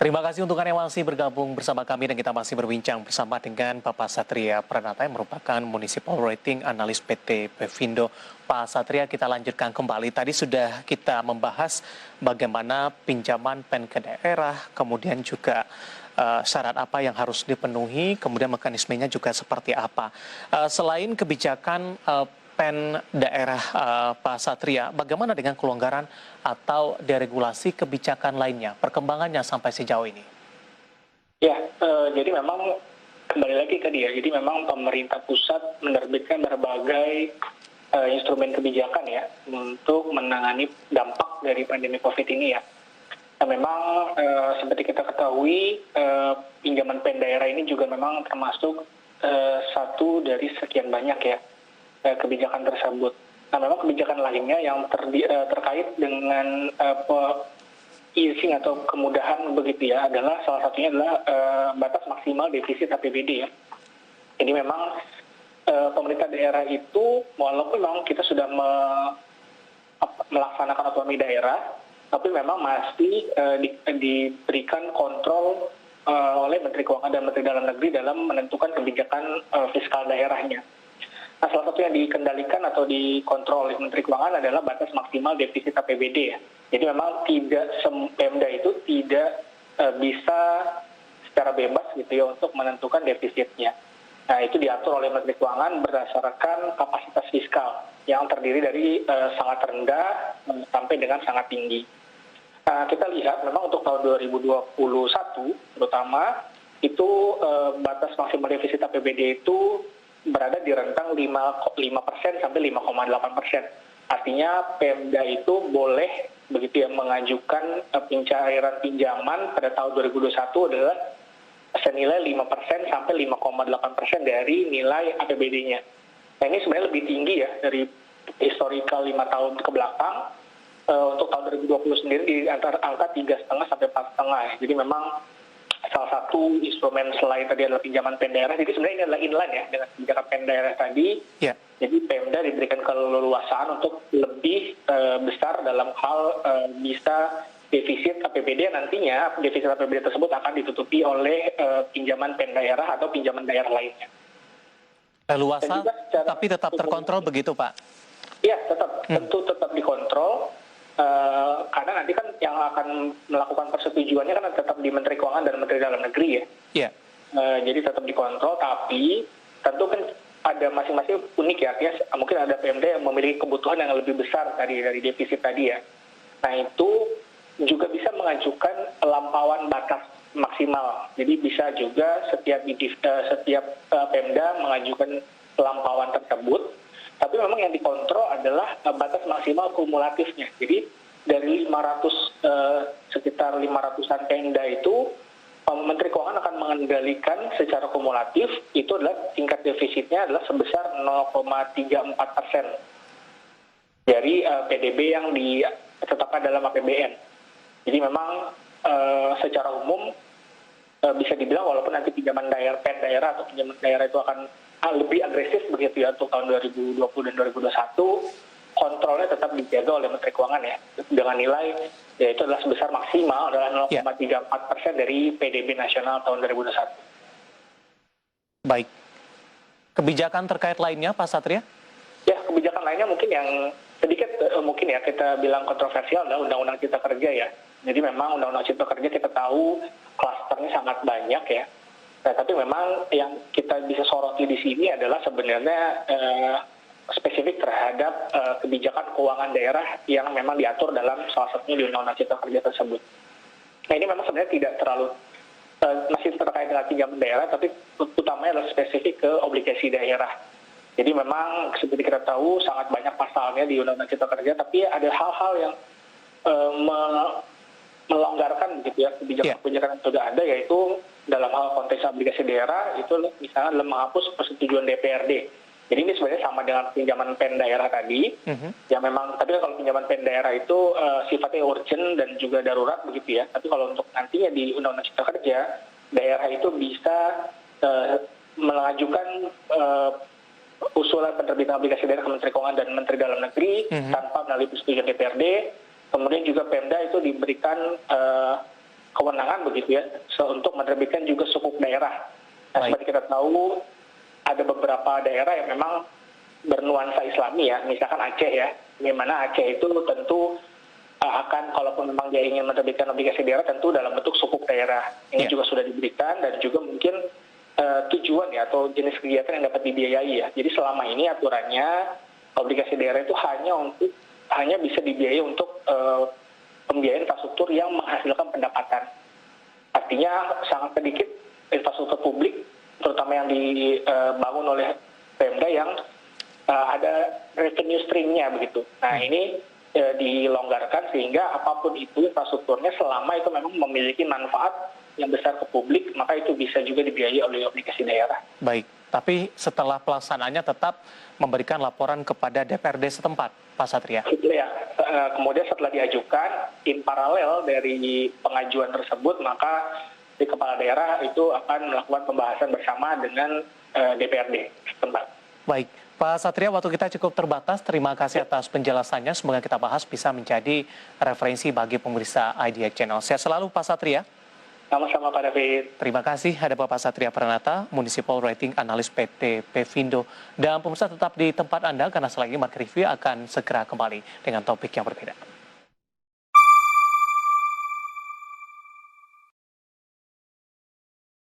Terima kasih untuk Anda yang masih bergabung bersama kami dan kita masih berbincang bersama dengan Bapak Satria Pranata yang merupakan Municipal Rating Analis PT Pevindo. Pak Satria, kita lanjutkan kembali. Tadi sudah kita membahas bagaimana pinjaman PEN ke daerah, kemudian juga syarat apa yang harus dipenuhi, kemudian mekanismenya juga seperti apa. Selain kebijakan PEN daerah Pak Satria, bagaimana dengan kelonggaran atau deregulasi kebijakan lainnya, perkembangannya sampai sejauh ini? Ya, jadi memang kembali lagi ke dia. Jadi memang pemerintah pusat menerbitkan berbagai instrumen kebijakan ya untuk menangani dampak dari pandemi COVID ini ya. Nah, memang seperti kita ketahui pinjaman PEN daerah ini juga memang termasuk satu dari sekian banyak ya kebijakan tersebut. Nah, memang kebijakan lainnya yang terkait dengan easing atau kemudahan begitu ya adalah salah satunya adalah batas maksimal defisit APBD ya. Jadi memang pemerintah daerah itu walaupun memang kita sudah melaksanakan otonomi daerah, tapi memang masih diberikan kontrol oleh Menteri Keuangan dan Menteri Dalam Negeri dalam menentukan kebijakan fiskal daerahnya. Nah, salah satu yang dikendalikan atau dikontrol oleh Menteri Keuangan adalah batas maksimal defisit APBD ya. Jadi memang Pemda itu tidak bisa secara bebas gitu ya untuk menentukan defisitnya. Nah, itu diatur oleh Menteri Keuangan berdasarkan kapasitas fiskal yang terdiri dari sangat rendah sampai dengan sangat tinggi. Nah, kita lihat memang untuk tahun 2021 terutama itu batas maksimal defisit APBD itu berada di rentang 5% sampai 5,8%. Artinya Pemda itu boleh begitu ya mengajukan pencairan pinjaman pada tahun 2021 adalah senilai 5% sampai 5,8% dari nilai APBD-nya. Nah, ini sebenarnya lebih tinggi ya dari historical 5 tahun ke belakang. Untuk tahun 2020 sendiri di antara angka 3,5 sampai 4,5. Jadi memang salah satu instrumen selain tadi adalah pinjaman PEN daerah, jadi sebenarnya ini adalah inline ya dengan kebijakan PEN daerah tadi. Yeah. Jadi Pemda diberikan keleluasaan untuk lebih besar dalam hal bisa defisit APBD, nantinya defisit APBD tersebut akan ditutupi oleh pinjaman PEN daerah atau pinjaman daerah lainnya. Leluasa tapi tetap terkontrol begitu Pak? Iya, tentu tetap dikontrol. Karena nanti kan yang akan melakukan persetujuannya kan tetap di Menteri Keuangan dan Menteri Dalam Negeri ya. Yeah. Jadi tetap dikontrol, tapi tentu kan ada masing-masing unik ya. Mungkin ada Pemda yang memiliki kebutuhan yang lebih besar dari defisit tadi ya. Nah, itu juga bisa mengajukan pelampauan batas maksimal. Jadi bisa juga setiap Pemda mengajukan pelampauan tersebut. Tapi memang yang dikontrol adalah batas maksimal kumulatifnya. Jadi dari sekitar 500-an Pemda itu, Menteri Keuangan akan mengendalikan secara kumulatif, itu adalah tingkat defisitnya adalah sebesar 0,34% dari PDB yang ditetapkan dalam APBN. Jadi memang secara umum bisa dibilang walaupun nanti pinjaman daerah, PEN daerah atau pinjaman daerah itu akan lebih agresif begitu ya untuk tahun 2020 dan 2021, kontrolnya tetap dijaga oleh Menteri Keuangan ya dengan nilai yaitu adalah sebesar maksimal adalah 0,34% dari PDB nasional tahun 2021. Baik. Kebijakan terkait lainnya Pak Satria? Ya, kebijakan lainnya mungkin yang sedikit mungkin ya kita bilang kontroversial adalah Undang-Undang Cipta Kerja ya. Jadi memang Undang-Undang Cipta Kerja kita tahu klasternya sangat banyak ya. Nah, tapi memang yang kita bisa soroti di sini adalah sebenarnya spesifik terhadap kebijakan keuangan daerah yang memang diatur dalam salah satunya di Undang-Undang Cipta Kerja tersebut. Nah, ini memang sebenarnya tidak terlalu masih terkait dengan pinjaman daerah, tapi utamanya adalah spesifik ke obligasi daerah. Jadi memang seperti kita tahu sangat banyak pasalnya di Undang-Undang Cipta Kerja, tapi ada hal-hal yang melonggarkan gitu ya kebijakan-kebijakan yang sudah ada, yaitu dalam hal konteks obligasi daerah itu misalnya adalah menghapus persetujuan DPRD. Jadi ini sebenarnya sama dengan pinjaman PEN daerah tadi, yang memang tapi kalau pinjaman PEN daerah itu sifatnya urgent dan juga darurat begitu ya. Tapi kalau untuk nantinya di Undang-Undang Cipta Kerja, daerah itu bisa mengajukan usulan penerbitan obligasi daerah ke Menteri Keuangan dan Menteri Dalam Negeri tanpa melalui persetujuan DPRD. Kemudian juga Pemda itu diberikan kewenangan begitu ya untuk menerbitkan juga sukuk daerah. Nah, seperti kita tahu ada beberapa daerah yang memang bernuansa Islami ya, misalkan Aceh ya, di mana Aceh itu tentu akan kalaupun memang dia ingin menerbitkan obligasi daerah tentu dalam bentuk sukuk daerah. Ini juga sudah diberikan dan juga mungkin tujuan ya atau jenis kegiatan yang dapat dibiayai ya. Jadi selama ini aturannya obligasi daerah itu hanya bisa dibiayai untuk pembiayaan infrastruktur yang menghasilkan pendapatan. Artinya sangat sedikit infrastruktur publik, terutama yang dibangun oleh Pemda yang ada revenue stream-nya begitu. Nah ini dilonggarkan sehingga apapun itu infrastrukturnya selama itu memang memiliki manfaat yang besar ke publik, maka itu bisa juga dibiayai oleh obligasi daerah. Baik, tapi setelah pelaksanaannya tetap memberikan laporan kepada DPRD setempat, Pak Satria. Ya, kemudian setelah diajukan, in paralel dari pengajuan tersebut, maka di kepala daerah itu akan melakukan pembahasan bersama dengan DPRD setempat. Baik, Pak Satria, waktu kita cukup terbatas. Terima kasih atas penjelasannya. Semoga kita bahas bisa menjadi referensi bagi pemirsa Idea Channel. Sehat selalu, Pak Satria. Sama-sama, Pak David. Terima kasih. Ada Bapak Satria Pranata, Municipal Rating Analis PT Pevindo. Dan pemirsa tetap di tempat Anda karena setelah ini Market Review akan segera kembali dengan topik yang berbeda.